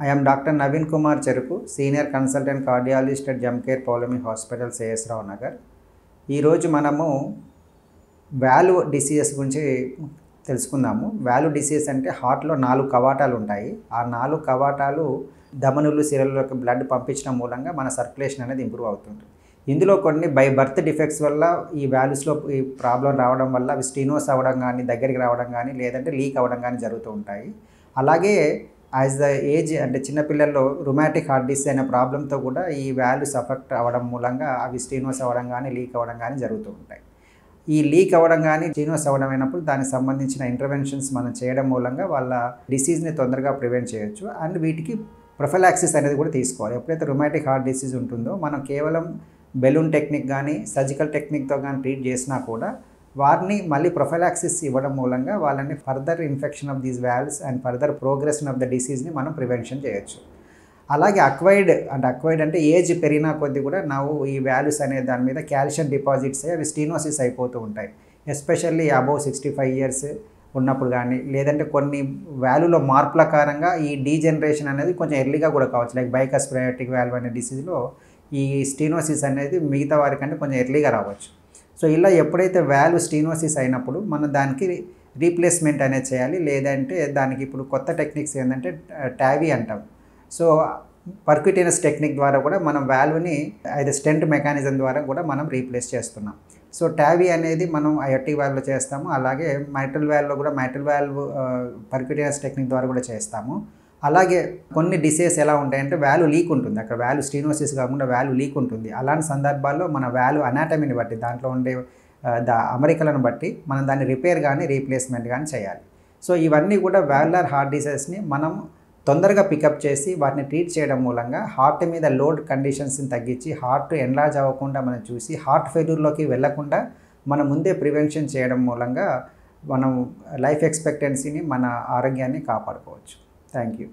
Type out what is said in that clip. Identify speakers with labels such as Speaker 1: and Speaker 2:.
Speaker 1: I am Dr. Naveen Kumar Cheruku, Senior Consultant Cardiologist at Jamcare Polymi Hospital, CS Rao Nagar. ఈ రోజు మనము valve diseases గురించి తెలుసుకుందాము. Valve diseases అంటే హార్ట్లో 4 కవాటాలు ఉంటాయి. ఆ 4 కవాటాలు ధమనులు, సిరల్లోకి బ్లడ్ పంపించడం మూలంగా మన సర్క్యులేషన్ అనేది ఇంప్రూవ్ అవుతుంది. ఇందులో కొన్ని బై బర్త్ డిఫెక్ట్స్ వల్ల ఈ వాల్వ్స్లో ఈ ప్రాబ్లం రావడం వల్ల అవి స్టీనోస్ అవ్వడం కానీ, దగ్గరికి రావడం కానీ, లేదంటే లీక్ అవ్వడం కానీ జరుగుతూ ఉంటాయి. అలాగే యాజ్ ద ఏజ్ అంటే చిన్నపిల్లల్లో రుమాటిక్ హార్ట్ డిసీజ్ అనే ప్రాబ్లంతో కూడా ఈ వాల్వ్స్ అఫెక్ట్ అవ్వడం మూలంగా అవి స్టీనోస్ అవ్వడం కానీ, లీక్ అవ్వడం కానీ జరుగుతూ ఉంటాయి. ఈ లీక్ అవ్వడం కానీ, స్టీనోస్ అవ్వడం అయినప్పుడు దానికి సంబంధించిన ఇంటర్వెన్షన్స్ మనం చేయడం మూలంగా వాళ్ళ డిసీజ్ని తొందరగా ప్రివెంట్ చేయొచ్చు. అండ్ వీటికి ప్రొఫిలాక్సిస్ అనేది కూడా తీసుకోవాలి. ఎప్పుడైతే రుమాటిక్ హార్ట్ డిసీజ్ ఉంటుందో మనం కేవలం బెలూన్ టెక్నిక్ కానీ, సర్జికల్ టెక్నిక్తో కానీ ట్రీట్ చేసినా కూడా వారిని మళ్ళీ ప్రొఫిలాక్సిస్ ఇవ్వడం మూలంగా వాళ్ళని further infection of these valves and further progression of the డిసీజ్ని మనం ప్రివెన్షన్ చేయొచ్చు. అలాగే అక్వైర్డ్ అంటే ఏజ్ పెరిగినా కొద్దీ కూడా ఈ వాల్వ్స్ అనే దాని మీద కాల్షియం డిపాజిట్స్ అవి స్టీనోసిస్ అయిపోతూ ఉంటాయి. ఎస్పెషల్లీ అబౌవ్ 65 ఇయర్స్ ఉన్నప్పుడు కానీ, లేదంటే కొన్ని వాల్వ్లో మార్పుల కారణంగా ఈ డీజనరేషన్ అనేది కొంచెం ఎర్లీగా కూడా కావచ్చు. లైక్ బైకస్ప్రయాటిక్ వాల్వ్ అనే డిసీజ్లో ఈ స్టీనోసిస్ అనేది మిగతా వారికంటే కొంచెం ఎర్లీగా రావచ్చు. సో ఇలా ఎప్పుడైతే వాల్వ్ స్టీనోసిస్ అయినప్పుడు మనం దానికి రీప్లేస్మెంట్ అనేది చేయాలి. లేదంటే దానికి ఇప్పుడు కొత్త టెక్నిక్స్ ఏంటంటే టావీ అంటాం. సో పర్క్యూటేనస్ టెక్నిక్ ద్వారా కూడా మనం వాల్వ్ని అయితే స్టెంట్ మెకానిజం ద్వారా కూడా మనం రీప్లేస్ చేస్తున్నాం. సో టావీ అనేది మనం అయోటిక్ వాల్వ్లో చేస్తాము. అలాగే మైట్రల్ వాల్వ్లో కూడా మైట్రల్ వాల్వ్ పర్క్యూటేనస్ టెక్నిక్ ద్వారా కూడా చేస్తాము. అలాగే కొన్ని డిసీజెస్ ఎలా ఉంటాయంటే వాల్వ్ లీక్ ఉంటుంది. అక్కడ వాల్వ్ స్టీనోసిస్ కాకుండా వాల్వ్ లీక్ ఉంటుంది. అలాంటి సందర్భాల్లో మన వాల్వ్ అనాటమీని బట్టి, దాంట్లో ఉండే అమరికలను బట్టి మనం దాన్ని రిపేర్ కానీ, రీప్లేస్మెంట్ కానీ చేయాలి. సో ఇవన్నీ కూడా వాల్వులర్ హార్ట్ డిసీజెస్ని మనం తొందరగా పికప్ చేసి వాటిని ట్రీట్ చేయడం మూలంగా హార్ట్ మీద లోడ్ కండిషన్స్ని తగ్గించి హార్ట్ ఎన్లార్జ్ అవ్వకుండా మనం చూసి హార్ట్ ఫెయిల్యూర్లోకి వెళ్లకుండా మనం ముందే ప్రివెన్షన్ చేయడం మూలంగా మనం లైఫ్ ఎక్స్పెక్టెన్సీని, మన ఆరోగ్యాన్ని కాపాడుకోవచ్చు. Thank you.